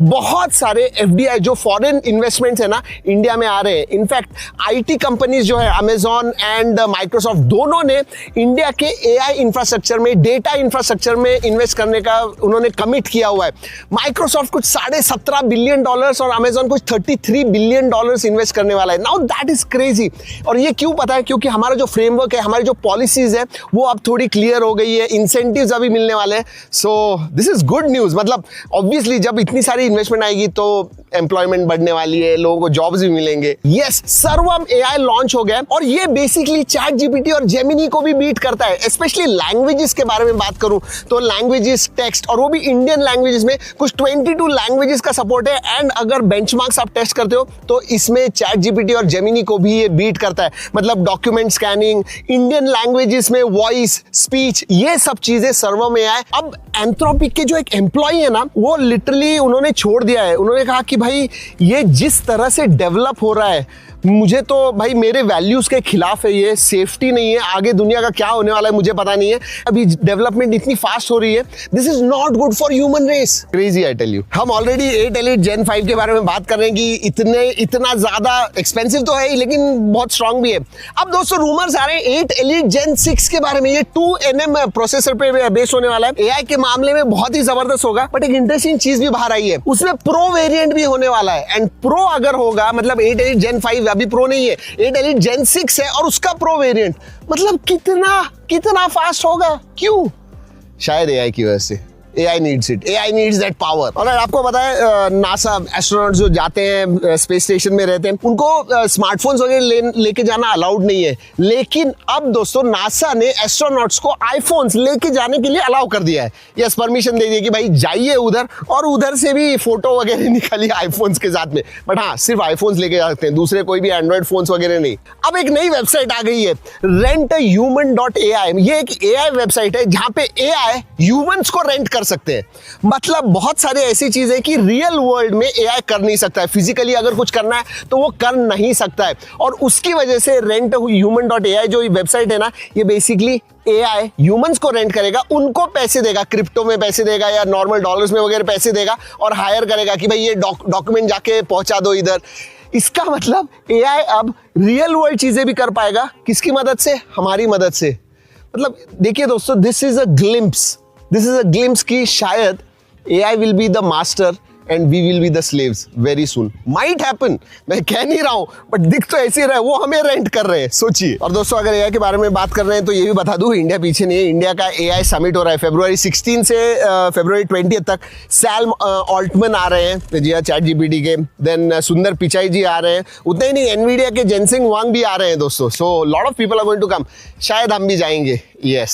बहुत सारे एफडीआई जो फॉरेन इन्वेस्टमेंट्स है ना इंडिया में आ रहे हैं। इनफैक्ट आईटी कंपनीज जो है अमेजॉन एंड माइक्रोसॉफ्ट दोनों ने इंडिया के एआई इंफ्रास्ट्रक्चर में, डेटा इंफ्रास्ट्रक्चर में इन्वेस्ट करने का उन्होंने कमिट किया हुआ है। माइक्रोसॉफ्ट कुछ $17.5 बिलियन और अमेजॉन कुछ $33 बिलियन इन्वेस्ट करने वाला है। Now that is crazy. और ये क्यों पता है? क्योंकि हमारा जो फ्रेमवर्क है, हमारी जो पॉलिसीज है वो अब थोड़ी क्लियर हो गई है, इंसेंटिव्स अभी मिलने वाले हैं। So this is good news. मतलब ऑब्वियसली जब इतनी सारी इन्वेस्टमेंट आएगी तो एम्प्लॉयमेंट बढ़ने वाली है, लोगों को जॉब्स भी मिलेंगे। यस, सर्वम एआई लॉन्च हो गया और ये बेसिकली चैट जीपीटी और जेमिनी को भी बीट करता है। स्पेशली लैंग्वेजेस के बारे में बात करूं तो लैंग्वेजेस, टेक्स्ट और वो भी इंडियन लैंग्वेजेस में कुछ 22 लैंग्वेजेस का सपोर्ट है। एंड अगर बेंचमार्क्स आप टेस्ट करते हो तो इसमें चैट जीपीटी और जेमिनी को भी ये बीट करता है। मतलब डॉक्यूमेंट स्कैनिंग, इंडियन लैंग्वेजेस में वॉइस, स्पीच, ये सब चीजें सर्वम एआई। अब एंथ्रोपिक के जो एक एम्प्लॉई है ना, वो लिटरली उन्होंने छोड़ दिया है। उन्होंने कहा कि भाई ये जिस तरह से डेवलप हो रहा है, मुझे तो भाई मेरे वैल्यूज के खिलाफ है, ये सेफ्टी नहीं है। आगे दुनिया का क्या होने वाला है मुझे पता नहीं है। अभी डेवलपमेंट इतनी फास्ट हो रही है, this is not good for human race. Crazy I tell you. हम ऑलरेडी 8 Elite Gen 5 के बारे में बात कर रहे हैं कि इतना ज्यादा एक्सपेंसिव तो है ही, लेकिन बहुत स्ट्रांग भी है। अब दोस्तों रूमर्स आ रहे हैं 8 Elite Gen 6 के बारे में। ये 2nm प्रोसेसर पे बेस होने वाला है। एआई के मामले में बहुत ही जबरदस्त होगा। बट एक इंटरेस्टिंग चीज भी बाहर आई है, उसमें प्रो वेरिएंट भी होने वाला है। एंड प्रो अगर होगा, मतलब 8 Elite Gen 5 अभी प्रो नहीं है, 8 Elite Gen 6 है और उसका प्रो वेरिएंट, मतलब कितना फास्ट होगा। क्यों? शायद एआई की वजह से। AI needs it. AI needs that power. और आपको पता है नासा एस्ट्रोनॉट्स जो जाते हैं स्पेस स्टेशन में रहते हैं, उनको स्मार्टफोन्स वगैरह लेके जाना अलाउड नहीं है। लेकिन अब दोस्तों नासा ने एस्ट्रोनॉट्स को आईफोन्स लेके जाने के लिए अलाउ कर दिया है। यस, परमिशन दे दी कि भाई जाइए उधर, और उधर से भी फोटो वगैरह निकालिए आईफोन्स के साथ में। बट हाँ, सिर्फ आईफोन्स लेके जा सकते हैं, दूसरे कोई भी एंड्रॉइड फोन्स वगैरह नहीं। अब एक नई वेबसाइट आ गई है, renthuman.ai। ये एक एआई वेबसाइट है जहां पे एआई ह्यूमंस को रेंट कर सकते हैं। मतलब बहुत सारे ऐसी चीजें कि रियल वर्ल्ड में एआई कर नहीं सकता है। फिजिकली अगर कुछ करना है तो वो कर नहीं सकता है, और उसकी वजह से renthuman.ai जो वेबसाइट है ना, ये बेसिकली एआई ह्यूमंस को रेंट करेगा, उनको पैसे देगा, क्रिप्टो में पैसे देगा या नॉर्मल डॉलर्स में वगैरह पैसे देगा, और हायर करेगा कि भाई ये डॉक्यूमेंट जाके पहुंचा दो इधर। इसका मतलब एआई अब रियल वर्ल्ड चीजें भी कर पाएगा। किसकी मदद से? हमारी मदद से। मतलब देखिए दोस्तों, दिस इज अ ग्लिम्स की शायद AI will be the master and we will be the slaves very soon. Might happen, मैं कह नहीं रहा हूँ, बट दिख तो ऐसे रहा है, वो हमें रेंट कर रहे हैं। सोचिए। और दोस्तों अगर AI के बारे में बात कर रहे हैं तो ये भी बता दूं, इंडिया पीछे नहीं है। इंडिया का AI समिट हो रहा है February 16 से February 20 तक। सैम ऑल्टमन आ रहे हैं जी, चैट जीपीटी के। देन सुंदर पिचाई जी आ रहे हैं। उतना ही नहीं, एनवीडिया के जेनसिंग वांग भी आ रहे हैं दोस्तों। So lot of people are going to come. शायद हम भी जाएंगे। यस।